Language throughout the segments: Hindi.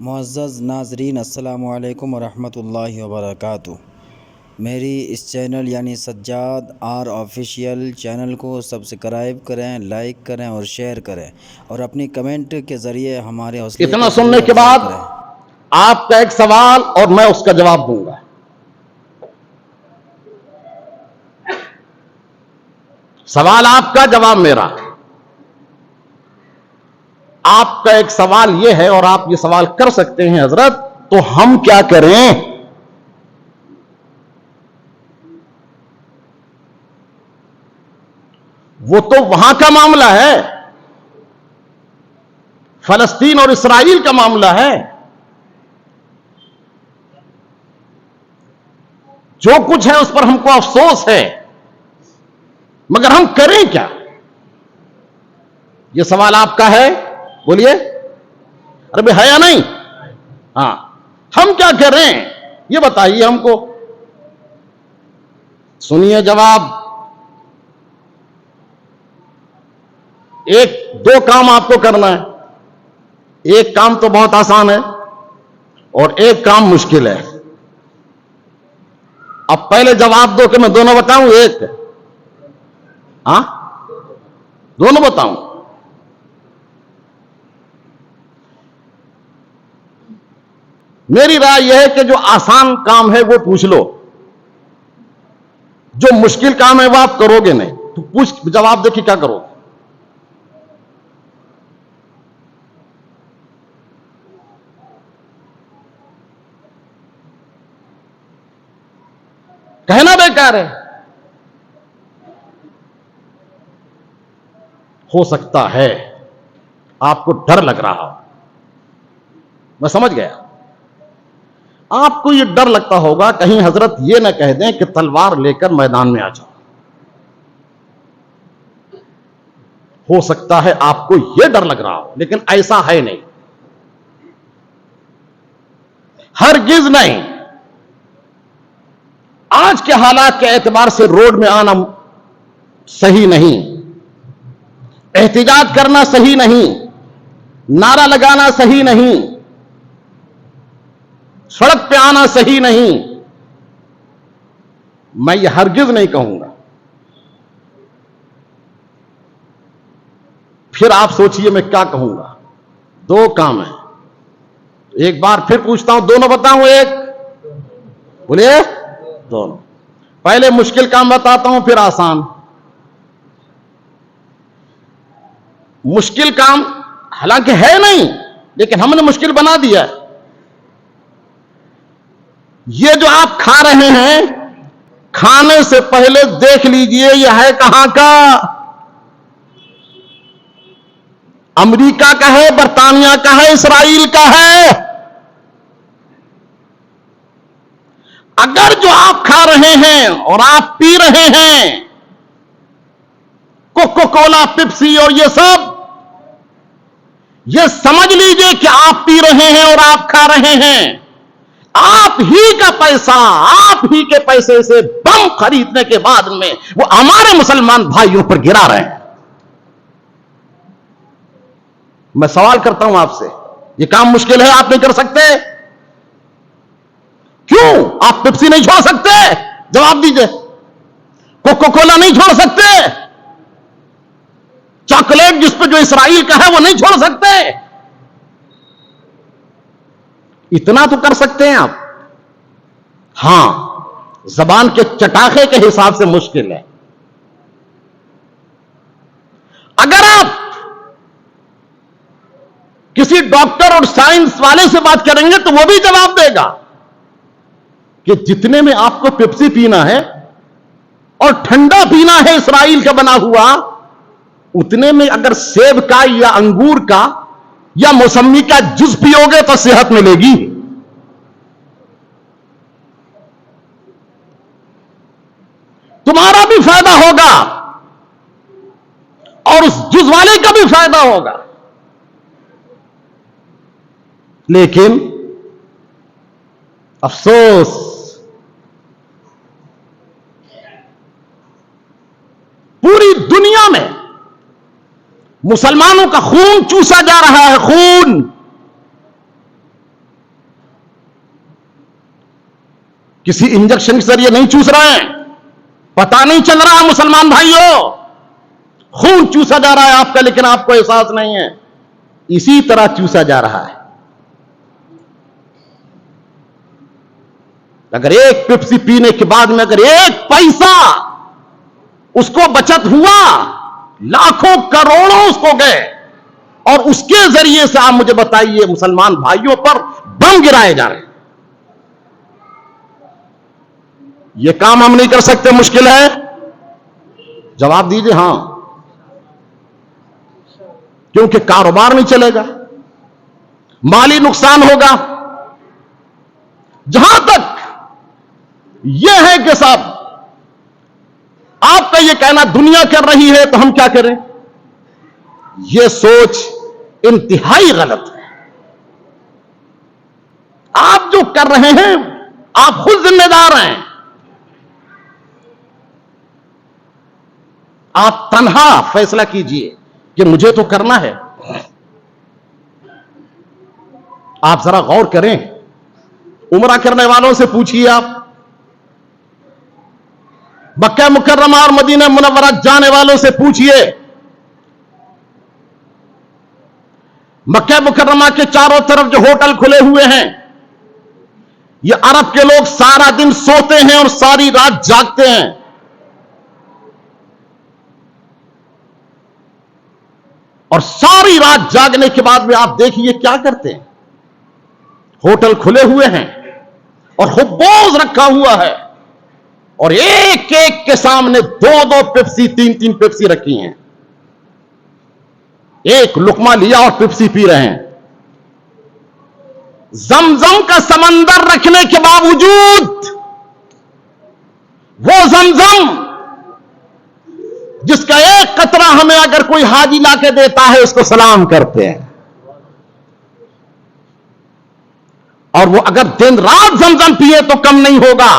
मुअज़्ज़ज़ नाज़रीन, अस्सलामु अलैकुम वरहमतुल्लाहि वबरकातुहू। मेरी इस चैनल यानी सज्जाद आर ऑफिशियल चैनल को सब्सक्राइब करें, लाइक करें और शेयर करें और अपनी कमेंट के ज़रिए हमारे हौसले इतना को सुनने ज़रूर के अफजाई बाद करें। आपका एक सवाल और मैं उसका जवाब दूंगा। सवाल आपका, जवाब मेरा। आपका एक सवाल यह है और आप ये सवाल कर सकते हैं, हजरत तो हम क्या करें? वो तो वहां का मामला है, फलस्तीन और इसराइल का मामला है। जो कुछ है उस पर हमको अफसोस है, मगर हम करें क्या? ये सवाल आपका है, बोलिए। अरे भाई है या नहीं? हाँ, हम क्या करें ये बताइए हमको। सुनिए जवाब। एक दो काम आपको करना है। एक काम तो बहुत आसान है और एक काम मुश्किल है। अब पहले जवाब दो कि मैं दोनों बताऊं, एक? हाँ, दोनों बताऊं? मेरी राय यह है कि जो आसान काम है वो पूछ लो, जो मुश्किल काम है वो आप करोगे नहीं, तो पूछ जवाब देखिए क्या करोगे। कहना बेकार है। हो सकता है आपको डर लग रहा हो, मैं समझ गया। आपको यह डर लगता होगा कहीं हजरत ये ना कह दें कि तलवार लेकर मैदान में आ जाओ। हो सकता है आपको यह डर लग रहा हो, लेकिन ऐसा है नहीं, हरगिज नहीं। आज के हालात के एतबार से रोड में आना सही नहीं, एहतिजाज करना सही नहीं, नारा लगाना सही नहीं, सड़क पे आना सही नहीं। मैं ये हरगिज नहीं कहूंगा। फिर आप सोचिए मैं क्या कहूंगा। दो काम है, एक बार फिर पूछता हूं, दोनों बताऊं एक? बोलिए। दोनों। पहले मुश्किल काम बताता हूं, फिर आसान। मुश्किल काम हालांकि है नहीं, लेकिन हमने मुश्किल बना दिया। ये जो आप खा रहे हैं, खाने से पहले देख लीजिए यह है कहां का? अमेरिका का है, बर्तानिया का है, इसराइल का है? अगर जो आप खा रहे हैं और आप पी रहे हैं, कोको कोला, पेप्सी और ये सब, ये समझ लीजिए कि आप पी रहे हैं और आप खा रहे हैं। आप ही का पैसा, आप ही के पैसे से बम खरीदने के बाद में वो हमारे मुसलमान भाइयों पर गिरा रहे हैं। मैं सवाल करता हूं आपसे, ये काम मुश्किल है, आप नहीं कर सकते? क्यों? आप पेप्सी नहीं छोड़ सकते? जवाब दीजिए। कोको कोला नहीं छोड़ सकते? चॉकलेट जिस पर जो इसराइल का है वो नहीं छोड़ सकते? इतना तो कर सकते हैं आप। हां, जबान के चटाखे के हिसाब से मुश्किल है। अगर आप किसी डॉक्टर और साइंस वाले से बात करेंगे तो वो भी जवाब देगा कि जितने में आपको पेप्सी पीना है और ठंडा पीना है इसराइल का बना हुआ, उतने में अगर सेब का या अंगूर का या मौसमी का जूस पियोगे तो सेहत मिलेगी। तुम्हारा भी फायदा होगा और उस जूस वाले का भी फायदा होगा। लेकिन अफसोस, पूरी दुनिया में मुसलमानों का खून चूसा जा रहा है, खून। किसी इंजेक्शन के जरिए नहीं चूस रहे हैं, पता नहीं चल रहा मुसलमान भाइयों, खून चूसा जा रहा है आपका, लेकिन आपको एहसास नहीं है। इसी तरह चूसा जा रहा है। अगर एक पेप्सी पीने के बाद में अगर एक पैसा उसको बचत हुआ, लाखों करोड़ों उसको गए, और उसके जरिए से आप मुझे बताइए मुसलमान भाइयों पर बम गिराए जा रहे हैं। यह काम हम नहीं कर सकते, मुश्किल है? जवाब दीजिए हां। क्योंकि कारोबार नहीं चलेगा, माली नुकसान होगा। जहां तक यह है कि साहब आपका यह कहना दुनिया कर रही है तो हम क्या करें, यह सोच इंतहाई गलत है। आप जो कर रहे हैं आप खुद जिम्मेदार हैं। आप तन्हा फैसला कीजिए कि मुझे तो करना है। आप जरा गौर करें, उम्रा करने वालों से पूछिए, आप मक्का मुकर्रमा और मदीना मुनव्वरा जाने वालों से पूछिए। मक्का मुकर्रमा के चारों तरफ जो होटल खुले हुए हैं, ये अरब के लोग सारा दिन सोते हैं और सारी रात जागते हैं। और सारी रात जागने के बाद में आप देखिए क्या करते हैं। होटल खुले हुए हैं और हुब्बोज रखा हुआ है, और एक एक के सामने दो दो पेप्सी, तीन तीन पेप्सी रखी हैं। एक लुकमा लिया और पेप्सी पी रहे हैं। जमजम का समंदर रखने के बावजूद वो जमजम जिसका एक कतरा हमें अगर कोई हाजी लाके देता है उसको सलाम करते हैं, और वो अगर दिन रात जमजम पिए तो कम नहीं होगा।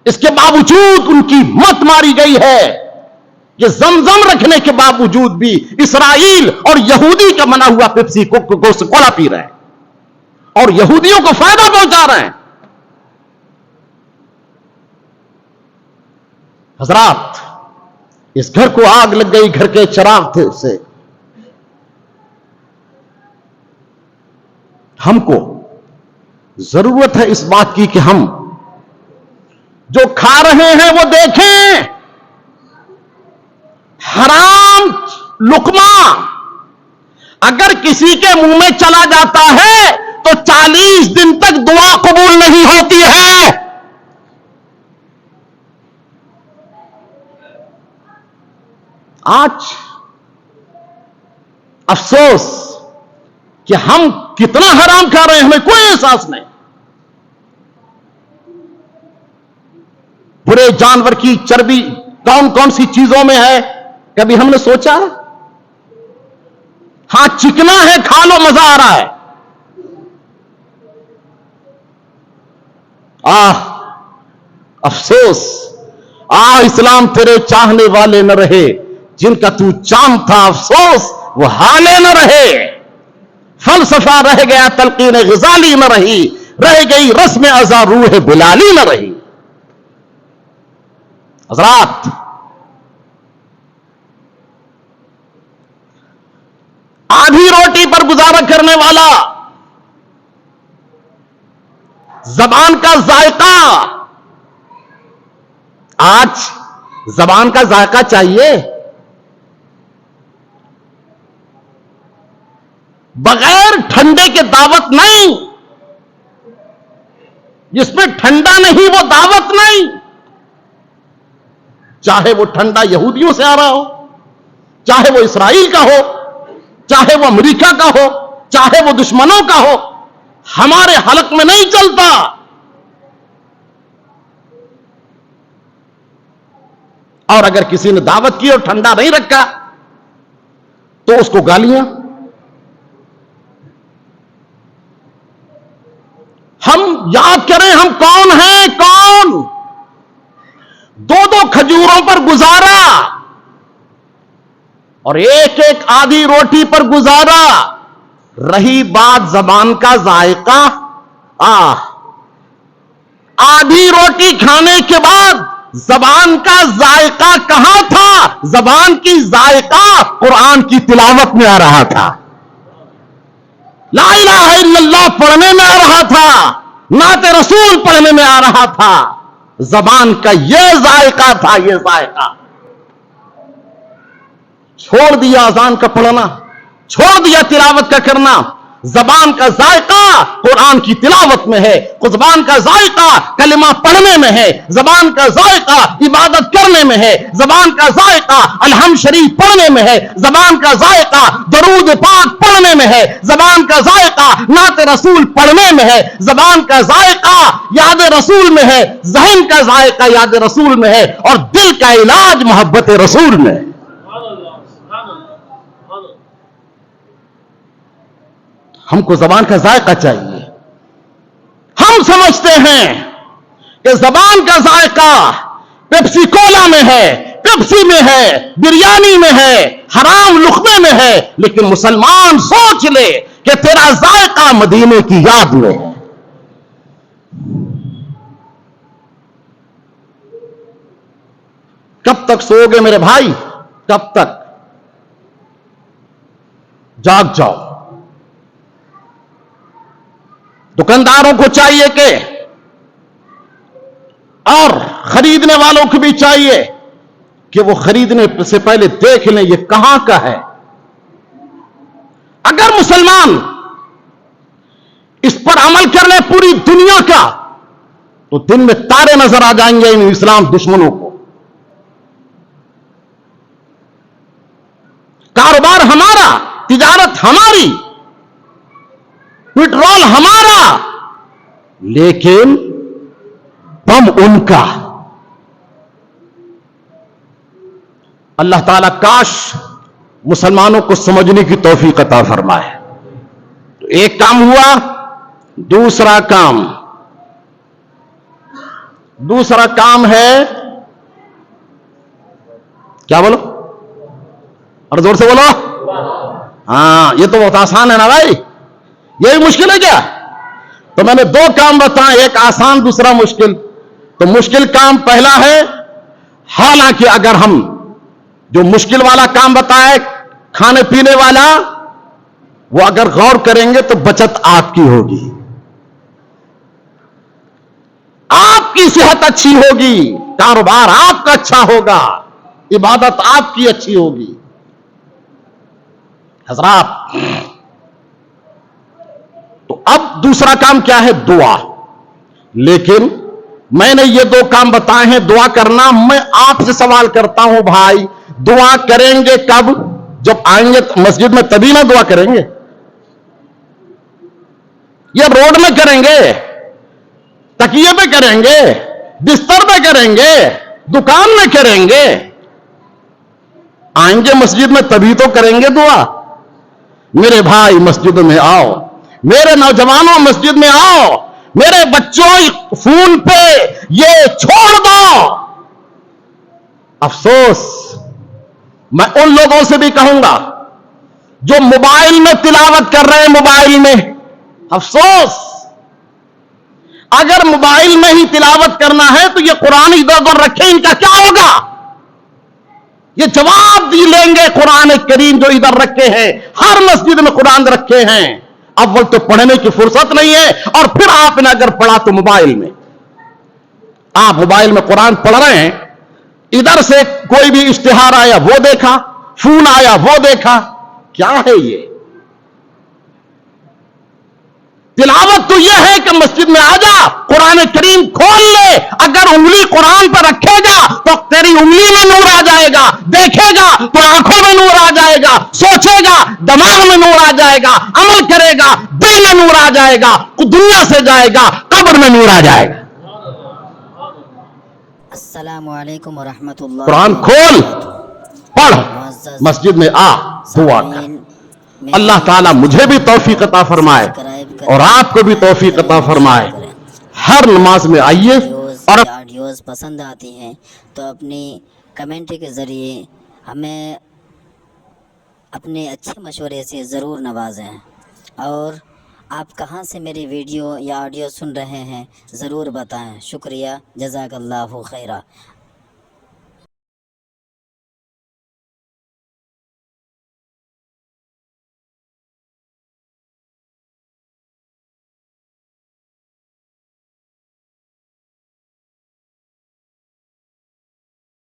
इसके बावजूद उनकी मत मारी गई है। ये जमजम रखने के बावजूद भी इसराइल और यहूदी का बना हुआ पेप्सी कोला पी रहे हैं और यहूदियों को फायदा पहुंचा रहे हैं। हजरात, इस घर को आग लग गई, घर के चिराग थे से। हमको जरूरत है इस बात की कि हम जो खा रहे हैं वो देखें। हराम लुकमा अगर किसी के मुंह में चला जाता है तो 40 दिन तक दुआ कबूल नहीं होती है। आज अफसोस कि हम कितना हराम खा रहे हैं, हमें कोई एहसास नहीं। बुरे जानवर की चर्बी कौन कौन सी चीजों में है, कभी हमने सोचा? हां, चिकना है, खा लो, मजा आ रहा है। अफसोस, इस्लाम तेरे चाहने वाले न रहे, जिनका तू चांद था अफसोस वो हाले न रहे। फलसफा रह गया, तलकीन ग़ज़ाली न रही, रह गई रस्म अज़ा रूह बिलाली न रही। हज़रात, आधी रोटी पर गुजारा करने वाला, जबान का जायका, आज जबान का जायका चाहिए, बगैर ठंडे के दावत नहीं। जिसमें ठंडा नहीं वो दावत नहीं। चाहे वो ठंडा यहूदियों से आ रहा हो, चाहे वो इसराइल का हो, चाहे वो अमेरिका का हो, चाहे वो दुश्मनों का हो, हमारे हलक में नहीं चलता। और अगर किसी ने दावत की और ठंडा नहीं रखा तो उसको गालियां। हम याद करें हम कौन हैं, कौन दो दो खजूरों पर गुजारा और एक एक आधी रोटी पर गुजारा। रही बात जबान का जायका, आधी रोटी खाने के बाद जबान का जायका कहां था? जबान की जायका कुरान की तिलावत में आ रहा था, ला इलाहा इल्लल्लाह पढ़ने में आ रहा था, नाते रसूल पढ़ने में आ रहा था। जबान का यह जायका था, यह जायका। छोड़ दिया अजान का पढ़ना, छोड़ दिया तिलावत का करना। जबान का जायका कुरान की तिलावत में है, जुबान का जायका कलिमा पढ़ने में है, जबान का जायका इबादत करने में है, जबान का जायका अलहम शरीफ पढ़ने में है, जबान का जायका दरूद पाक पढ़ने में है, जबान का जायका नात रसूल पढ़ने में है, जबान का जायका याद रसूल में है, जहन का जायका याद रसूल में है, और दिल का इलाज मोहब्बत रसूल में है। हमको जबान का जायका चाहिए। हम समझते हैं कि जबान का जायका पेप्सी कोला में है, पेप्सी में है, बिरयानी में है, हराम लुकमे में है, लेकिन मुसलमान सोच ले कि तेरा जायका मदीने की याद में है। कब तक सोओगे मेरे भाई? कब तक? जाग जाओ। दुकानदारों को चाहिए कि, और खरीदने वालों को भी चाहिए कि वो खरीदने से पहले देख लें ये कहां का है। अगर मुसलमान इस पर अमल कर ले पूरी दुनिया का, तो दिन में तारे नजर आ जाएंगे इन इस्लाम दुश्मनों को। कारोबार हमारा, तिजारत हमारी, पेट्रोल हमारा, लेकिन बम उनका। अल्लाह ताला काश मुसलमानों को समझने की तौफीक अता फरमाए। तो एक काम हुआ, दूसरा काम है क्या? बोलो और जोर से बोलो। हाँ, ये तो बहुत आसान है ना भाई, यही मुश्किल है क्या? तो मैंने दो काम बताए, एक आसान दूसरा मुश्किल। तो मुश्किल काम पहला है, हालांकि अगर हम जो मुश्किल वाला काम बताए खाने पीने वाला, वो अगर गौर करेंगे तो बचत आपकी होगी, आपकी सेहत अच्छी होगी, कारोबार आपका अच्छा होगा, इबादत आपकी अच्छी होगी। हजरात, तो अब दूसरा काम क्या है? दुआ। लेकिन मैंने ये दो काम बताए हैं, दुआ करना। मैं आपसे सवाल करता हूं भाई, दुआ करेंगे कब? जब आएंगे मस्जिद में तभी ना दुआ करेंगे। ये रोड में करेंगे, तकिए पे करेंगे, बिस्तर पे करेंगे, दुकान में करेंगे? आएंगे मस्जिद में तभी तो करेंगे दुआ। मेरे भाई मस्जिद में आओ, मेरे नौजवानों मस्जिद में आओ, मेरे बच्चों फोन पे ये छोड़ दो। अफसोस, मैं उन लोगों से भी कहूंगा जो मोबाइल में तिलावत कर रहे हैं, मोबाइल में। अफसोस, अगर मोबाइल में ही तिलावत करना है तो ये कुरान इधर उधर रखे, इनका क्या होगा? ये जवाब दी लेंगे कुरान करीम जो इधर रखे हैं। हर मस्जिद में कुरान रखे हैं। अव्वल तो पढ़ने की फुर्सत नहीं है, और फिर आपने अगर पढ़ा तो मोबाइल में। आप मोबाइल में कुरान पढ़ रहे हैं, इधर से कोई भी इश्तिहार आया वो देखा, फोन आया वो देखा, क्या है ये? तिलावत तो यह है कि मस्जिद में आ जा, कुरान करीम खोल ले, अगर उंगली कुरान पर रखेगा तो तेरी उंगली में नूर आ जाएगा, देखेगा तो आंखों में नूर आ जाएगा, सोचेगा दिमाग में नूर आ जाएगा, अमल करेगा दिल में नूर आ जाएगा, दुनिया से जाएगा कब्र में नूर आ जाएगा। अस्सलामु अलैकुम वरहमतुल्लाह। कुरान खोल, पढ़, मस्जिद में आ, दुआ कर। अल्लाह ताला मुझे भी तौफीक अता फरमाए और आपको भी तौफीक अता फरमाए। हर नमाज में आइए। और वीडियोस पसंद आती हैं तो अपनी कमेंट के ज़रिए हमें अपने अच्छे मशवरे से ज़रूर नवाजें, और आप कहाँ से मेरी वीडियो या ऑडियो सुन रहे हैं ज़रूर बताएं। शुक्रिया, जज़ाकल्लाहु खैरा।